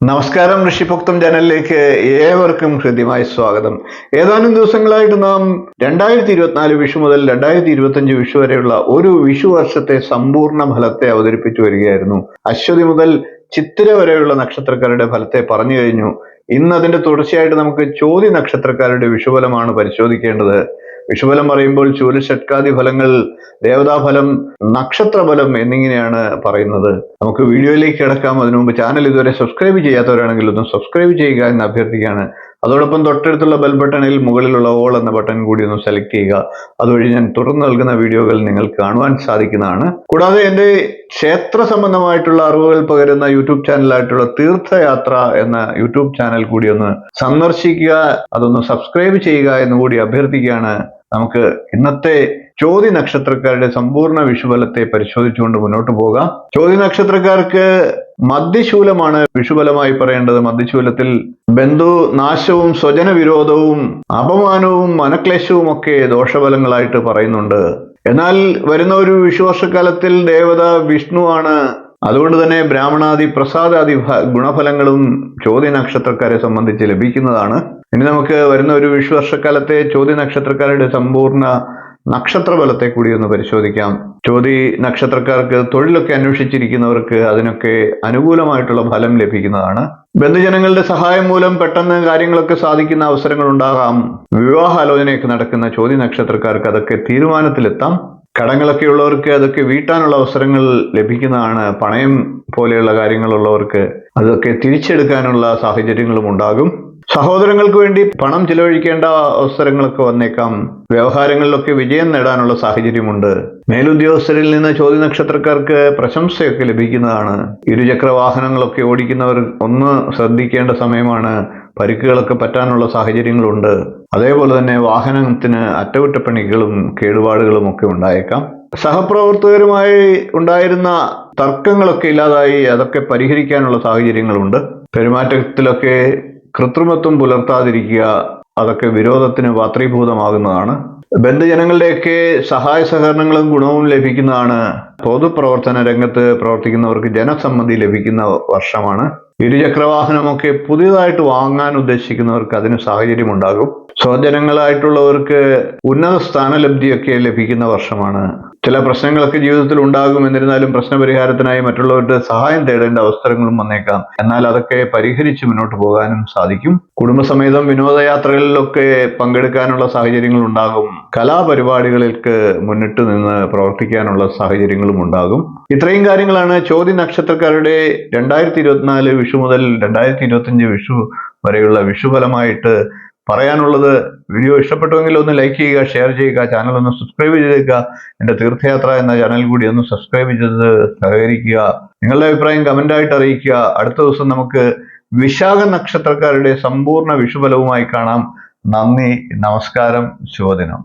നമസ്കാരം. ഋഷിഭക്തം ചാനലിലേക്ക് ഏവർക്കും ഹൃദ്യമായ സ്വാഗതം. ഏതാനും ദിവസങ്ങളായിട്ട് നാം 2024 വിഷു മുതൽ 2025 വിഷു വരെയുള്ള ഒരു വിഷു വർഷത്തെ സമ്പൂർണ്ണ ഫലത്തെ അവതരിപ്പിച്ചു വരികയായിരുന്നു. അശ്വതി മുതൽ ചിത്തിര വരെയുള്ള നക്ഷത്രക്കാരുടെ ഫലത്തെ പറഞ്ഞു കഴിഞ്ഞു. ഇന്ന് അതിന്റെ തുടർച്ചയായിട്ട് നമുക്ക് ചോതി നക്ഷത്രക്കാരുടെ വിഷുഫലമാണ് പരിശോധിക്കേണ്ടത്. വിഷുഫലം പറയുമ്പോൾ ചൂലഷട്കാദി ഫലങ്ങൾ, ദേവതാഫലം, നക്ഷത്രഫലം എന്നിങ്ങനെയാണ് പറയുന്നത്. നമുക്ക് വീഡിയോയിലേക്ക് കിടക്കാം. അതിനു മുമ്പ് ചാനൽ ഇതുവരെ സബ്സ്ക്രൈബ് ചെയ്യാത്തവരാണെങ്കിൽ ഒന്ന് സബ്സ്ക്രൈബ് ചെയ്യുക എന്ന് അഭ്യർത്ഥിക്കുകയാണ്. അതോടൊപ്പം തൊട്ടടുത്തുള്ള ബെൽ ബട്ടണിൽ മുകളിലുള്ള ഓൾ എന്ന ബട്ടൺ കൂടി ഒന്ന് സെലക്ട് ചെയ്യുക. അതുവഴി ഞാൻ തുടർന്ന് നൽകുന്ന വീഡിയോകൾ നിങ്ങൾക്ക് കാണുവാൻ സാധിക്കുന്നതാണ്. കൂടാതെ എൻ്റെ ക്ഷേത്ര സംബന്ധമായിട്ടുള്ള അറിവുകൾ പകരുന്ന യൂട്യൂബ് ചാനലായിട്ടുള്ള തീർത്ഥയാത്ര എന്ന യൂട്യൂബ് ചാനൽ കൂടി ഒന്ന് സന്ദർശിക്കുക, അതൊന്ന് സബ്സ്ക്രൈബ് ചെയ്യുക എന്നുകൂടി അഭ്യർത്ഥിക്കുകയാണ്. നമുക്ക് ഇന്നത്തെ ചോതി നക്ഷത്രക്കാരുടെ സമ്പൂർണ്ണ വിഷുഫലത്തെ പരിശോധിച്ചുകൊണ്ട് മുന്നോട്ട് പോകാം. ചോതി നക്ഷത്രക്കാർക്ക് മദ്യശൂലമാണ് വിഷുഫലമായി പറയേണ്ടത്. മദ്യശൂലത്തിൽ ബന്ധുനാശവും സ്വജന വിരോധവും അപമാനവും മനക്ലേശവും ഒക്കെ ദോഷഫലങ്ങളായിട്ട് പറയുന്നുണ്ട്. എന്നാൽ വരുന്ന ഒരു വിഷുവർഷക്കാലത്തിൽ ദേവത വിഷ്ണുവാണ്. അതുകൊണ്ട് തന്നെ ബ്രാഹ്മണാദി പ്രസാദാദി ഗുണഫലങ്ങളും ചോതി നക്ഷത്രക്കാരെ സംബന്ധിച്ച് ലഭിക്കുന്നതാണ്. ഇനി നമുക്ക് വരുന്ന ഒരു വിഷുവർഷക്കാലത്തെ ചോതി നക്ഷത്രക്കാരുടെ സമ്പൂർണ്ണ നക്ഷത്രഫലത്തെ കൂടി ഒന്ന് പരിശോധിക്കാം. ചോതി നക്ഷത്രക്കാർക്ക് തൊഴിലൊക്കെ അന്വേഷിച്ചിരിക്കുന്നവർക്ക് അതിനൊക്കെ അനുകൂലമായിട്ടുള്ള ഫലം ലഭിക്കുന്നതാണ്. ബന്ധുജനങ്ങളുടെ സഹായം മൂലം പെട്ടെന്ന് കാര്യങ്ങളൊക്കെ സാധിക്കുന്ന അവസരങ്ങൾ ഉണ്ടാകാം. വിവാഹാലോചനയൊക്കെ നടക്കുന്ന ചോതി നക്ഷത്രക്കാർക്ക് അതൊക്കെ തീരുമാനത്തിലെത്താം. കടങ്ങളൊക്കെ ഉള്ളവർക്ക് അതൊക്കെ വീട്ടാനുള്ള അവസരങ്ങൾ ലഭിക്കുന്നതാണ്. പണയം പോലെയുള്ള കാര്യങ്ങളുള്ളവർക്ക് അതൊക്കെ തിരിച്ചെടുക്കാനുള്ള സാഹചര്യങ്ങളും ഉണ്ടാകും. സഹോദരങ്ങൾക്ക് വേണ്ടി പണം ചിലവഴിക്കേണ്ട അവസരങ്ങളൊക്കെ വന്നേക്കാം. വ്യവഹാരങ്ങളിലൊക്കെ വിജയം നേടാനുള്ള സാഹചര്യമുണ്ട്. മേലുദ്യോഗസ്ഥരിൽ നിന്ന് ചോതി നക്ഷത്രക്കാർക്ക് പ്രശംസയൊക്കെ ലഭിക്കുന്നതാണ്. ഇരുചക്ര വാഹനങ്ങളൊക്കെ ഓടിക്കുന്നവർ ഒന്ന് ശ്രദ്ധിക്കേണ്ട സമയമാണ്. പരിക്കുകളൊക്കെ പറ്റാനുള്ള സാഹചര്യങ്ങളുണ്ട്. അതേപോലെ തന്നെ വാഹനത്തിന് അറ്റകുറ്റപ്പണികളും കേടുപാടുകളും ഒക്കെ ഉണ്ടായേക്കാം. സഹപ്രവർത്തകരുമായി ഉണ്ടായിരുന്ന തർക്കങ്ങളൊക്കെ ഇല്ലാതായി അതൊക്കെ പരിഹരിക്കാനുള്ള സാഹചര്യങ്ങളുണ്ട്. പെരുമാറ്റത്തിലൊക്കെ കൃത്രിമത്വം പുലർത്താതിരിക്കുക, അതൊക്കെ വിരോധത്തിന് പാത്രീഭൂതമാകുന്നതാണ്. ബന്ധുജനങ്ങളുടെയൊക്കെ സഹായ സഹകരണങ്ങളും ഗുണവും ലഭിക്കുന്നതാണ്. പൊതുപ്രവർത്തന രംഗത്ത് പ്രവർത്തിക്കുന്നവർക്ക് ജനസമ്മതി ലഭിക്കുന്ന വർഷമാണ്. ഇരുചക്രവാഹനമൊക്കെ പുതിയതായിട്ട് വാങ്ങാൻ ഉദ്ദേശിക്കുന്നവർക്ക് അതിന് സാഹചര്യമുണ്ടാകും. സ്വജനങ്ങളായിട്ടുള്ളവർക്ക് ഉന്നത സ്ഥാനലബ്ധിയൊക്കെ ലഭിക്കുന്ന വർഷമാണ്. ചില പ്രശ്നങ്ങളൊക്കെ ജീവിതത്തിൽ ഉണ്ടാകും. എന്നിരുന്നാലും പ്രശ്നപരിഹാരത്തിനായി മറ്റുള്ളവരുടെ സഹായം തേടേണ്ട അവസരങ്ങളും വന്നേക്കാം. എന്നാൽ അതൊക്കെ പരിഹരിച്ച് മുന്നോട്ട് പോകാനും സാധിക്കും. കുടുംബസമേതം വിനോദയാത്രകളിലൊക്കെ പങ്കെടുക്കാനുള്ള സാഹചര്യങ്ങൾ ഉണ്ടാകും. കലാപരിപാടികൾക്ക് മുന്നിട്ട് നിന്ന് പ്രവർത്തിക്കാനുള്ള സാഹചര്യങ്ങളും ഉണ്ടാകും. ഇത്രയും കാര്യങ്ങളാണ് ചോതി നക്ഷത്രക്കാരുടെ 2024 വിഷു മുതൽ 2025 വിഷു വരെയുള്ള വിഷുഫലമായിട്ട് പറയാനുള്ളത്. വീഡിയോ ഇഷ്ടപ്പെട്ടുവെങ്കിൽ ഒന്ന് ലൈക്ക് ചെയ്യുക, ഷെയർ ചെയ്യുക, ചാനൽ ഒന്ന് സബ്സ്ക്രൈബ് ചെയ്തേക്കുക. എൻ്റെ തീർത്ഥയാത്ര എന്ന ചാനൽ കൂടി ഒന്ന് സബ്സ്ക്രൈബ് ചെയ്ത് സഹകരിക്കുക. നിങ്ങളുടെ അഭിപ്രായം കമൻ്റായിട്ട് അറിയിക്കുക. അടുത്ത ദിവസം നമുക്ക് വിശാഖ നക്ഷത്രക്കാരുടെ സമ്പൂർണ്ണ വിഷുഫലവുമായി കാണാം. നന്ദി, നമസ്കാരം, ശുഭദിനം.